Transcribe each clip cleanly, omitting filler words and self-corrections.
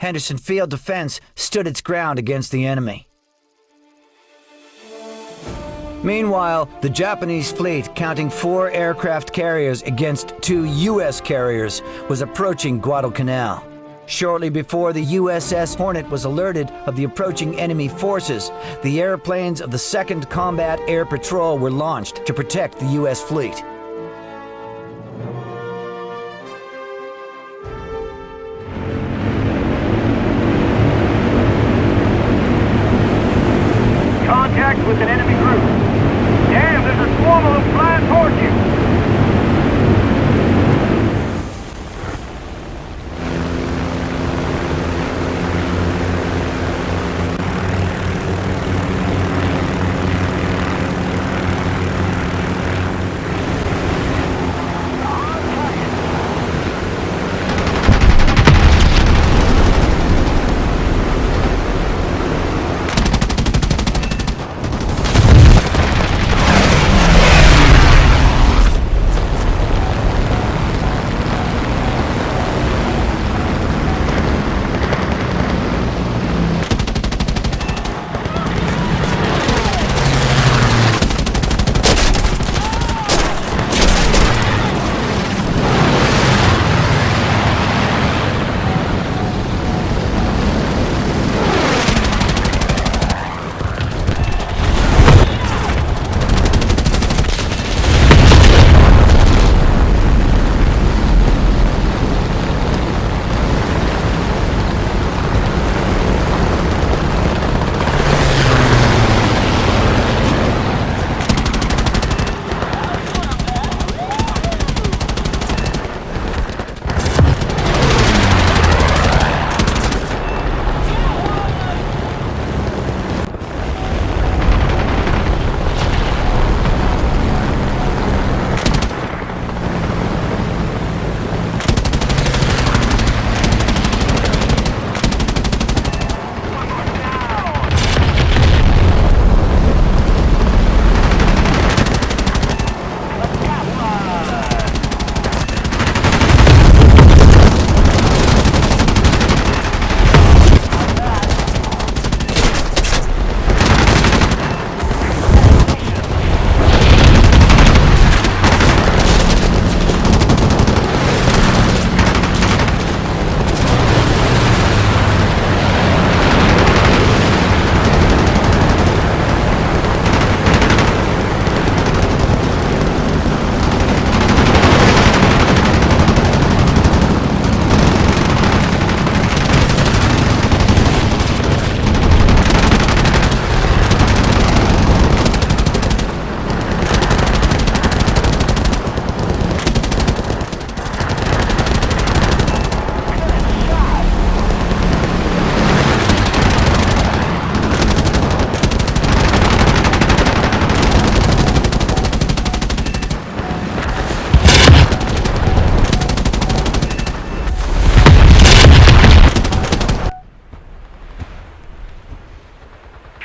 Henderson Field defense stood its ground against the enemy. Meanwhile, the Japanese fleet, counting 4 aircraft carriers against 2 U.S. carriers, was approaching Guadalcanal. Shortly before the USS Hornet was alerted of the approaching enemy forces, the airplanes of the 2nd Combat Air Patrol were launched to protect the U.S. fleet. Contact with an enemy group. Damn, there's a swarm of them flying towards you.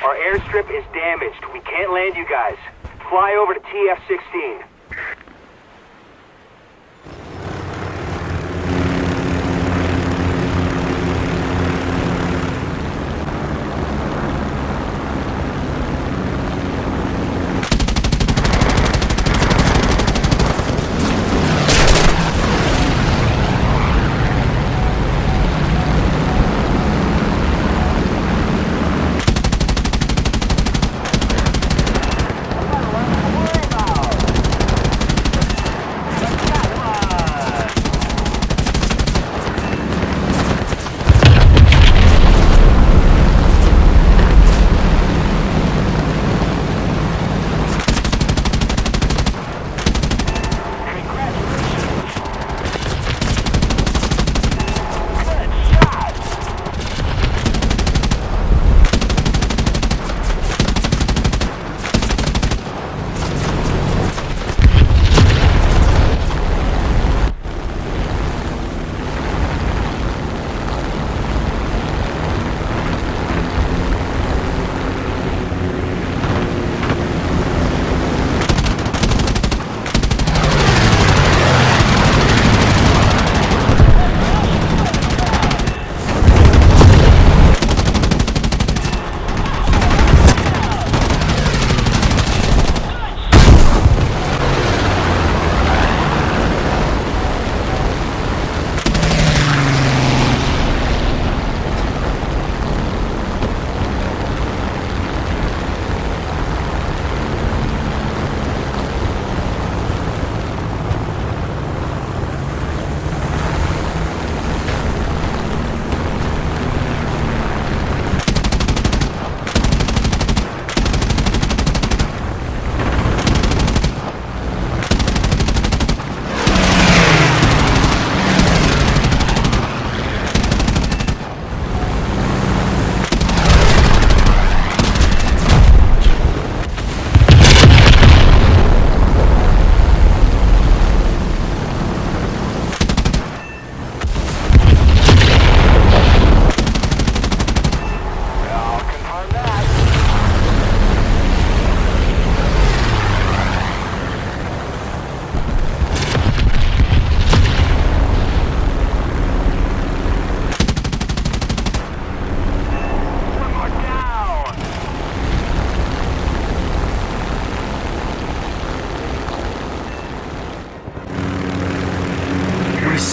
Our airstrip is damaged. We can't land you guys. Fly over to TF-16.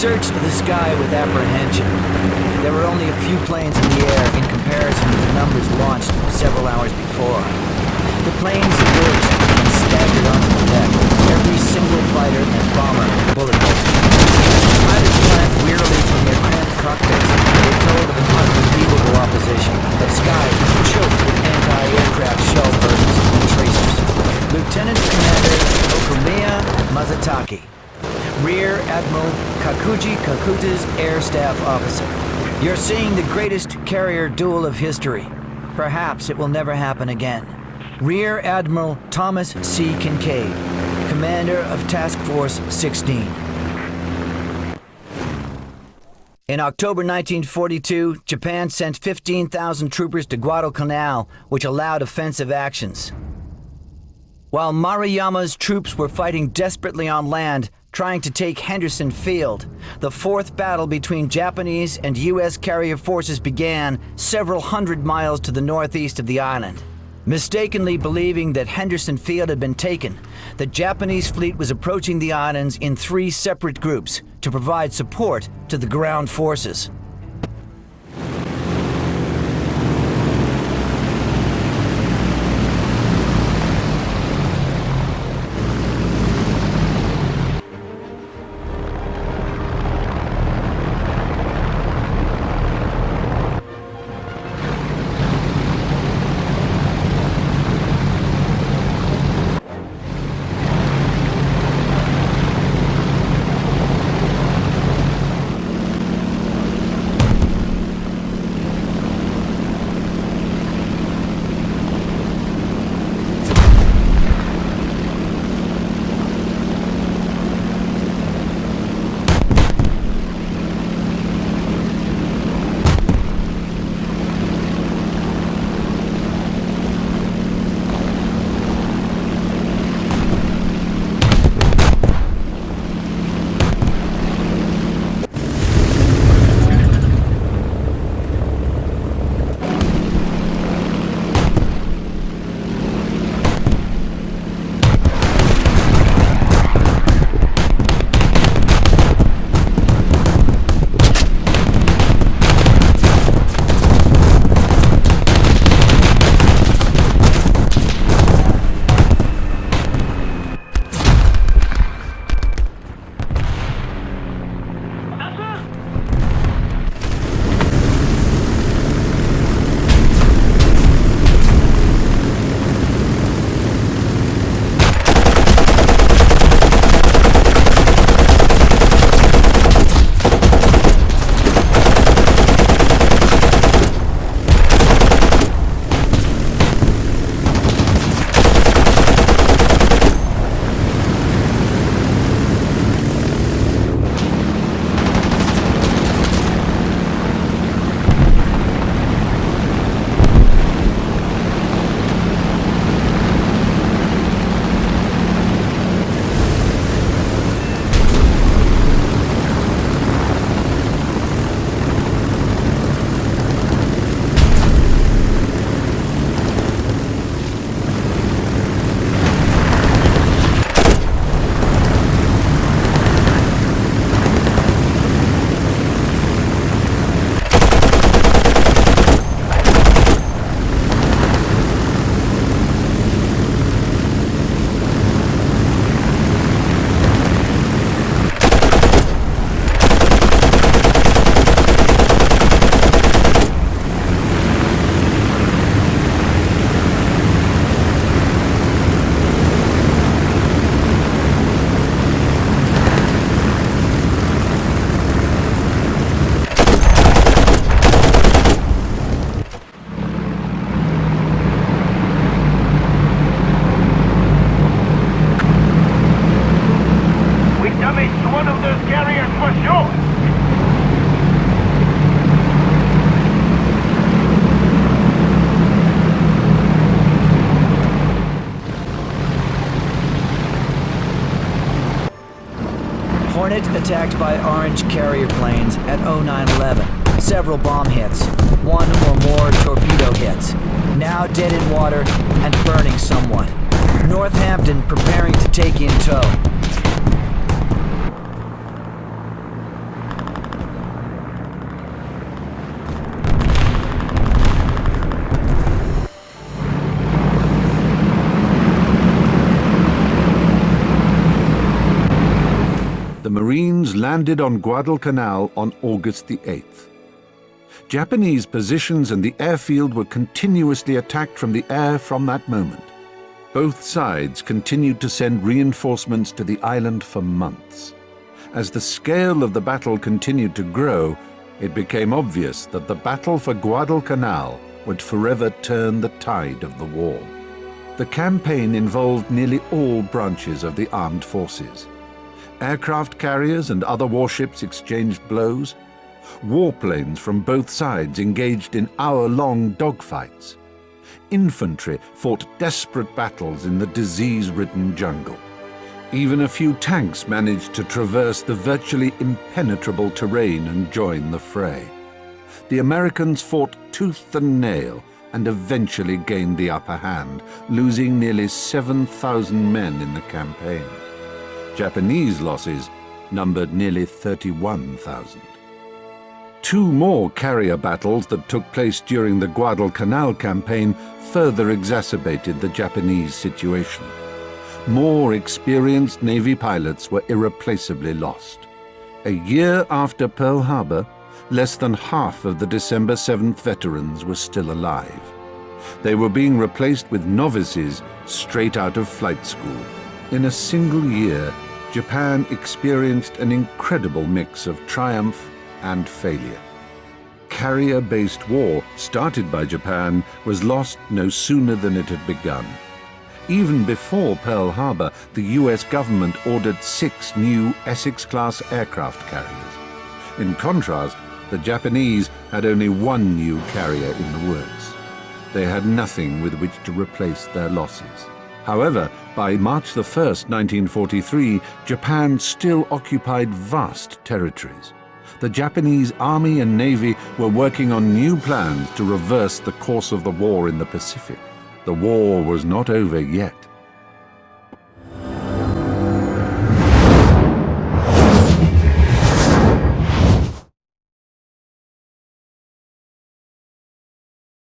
searched the sky with apprehension. There were only a few planes in the air in comparison to the numbers launched several hours before. The planes emerged and staggered onto the deck, every single fighter and bomber bullet-hole. Pilots glanced wearily from their cramped cockpits. They told of an unbelievable opposition. The skies were choked with anti-aircraft shell bursts and tracers. Lieutenant Commander Okumiya Mazataki, Rear Admiral Kakuji Kakuta's Air Staff Officer. You're seeing the greatest carrier duel of history. Perhaps it will never happen again. Rear Admiral Thomas C. Kincaid, Commander of Task Force 16. In October 1942, Japan sent 15,000 troopers to Guadalcanal, which allowed offensive actions. While Maruyama's troops were fighting desperately on land, trying to take Henderson Field, the fourth battle between Japanese and U.S. carrier forces began several hundred miles to the northeast of the island. Mistakenly believing that Henderson Field had been taken, the Japanese fleet was approaching the islands in 3 separate groups to provide support to the ground forces. Hornet attacked by Orange carrier planes at 0911. Several bomb hits, 1 or more torpedo hits. Now dead in water and burning somewhat. Northampton preparing to take in tow. Marines landed on Guadalcanal on August the 8th. Japanese positions and the airfield were continuously attacked from the air from that moment. Both sides continued to send reinforcements to the island for months. As the scale of the battle continued to grow, it became obvious that the battle for Guadalcanal would forever turn the tide of the war. The campaign involved nearly all branches of the armed forces. Aircraft carriers and other warships exchanged blows. Warplanes from both sides engaged in hour-long dogfights. Infantry fought desperate battles in the disease-ridden jungle. Even a few tanks managed to traverse the virtually impenetrable terrain and join the fray. The Americans fought tooth and nail and eventually gained the upper hand, losing nearly 7,000 men in the campaign. Japanese losses numbered nearly 31,000. Two more carrier battles that took place during the Guadalcanal Campaign further exacerbated the Japanese situation. More experienced Navy pilots were irreplaceably lost. A year after Pearl Harbor, less than half of the December 7th veterans were still alive. They were being replaced with novices straight out of flight school. In a single year, Japan experienced an incredible mix of triumph and failure. Carrier-based war, started by Japan, was lost no sooner than it had begun. Even before Pearl Harbor, the US government ordered 6 new Essex-class aircraft carriers. In contrast, the Japanese had only 1 new carrier in the works. They had nothing with which to replace their losses. However, by March 1st, 1943, Japan still occupied vast territories. The Japanese Army and Navy were working on new plans to reverse the course of the war in the Pacific. The war was not over yet.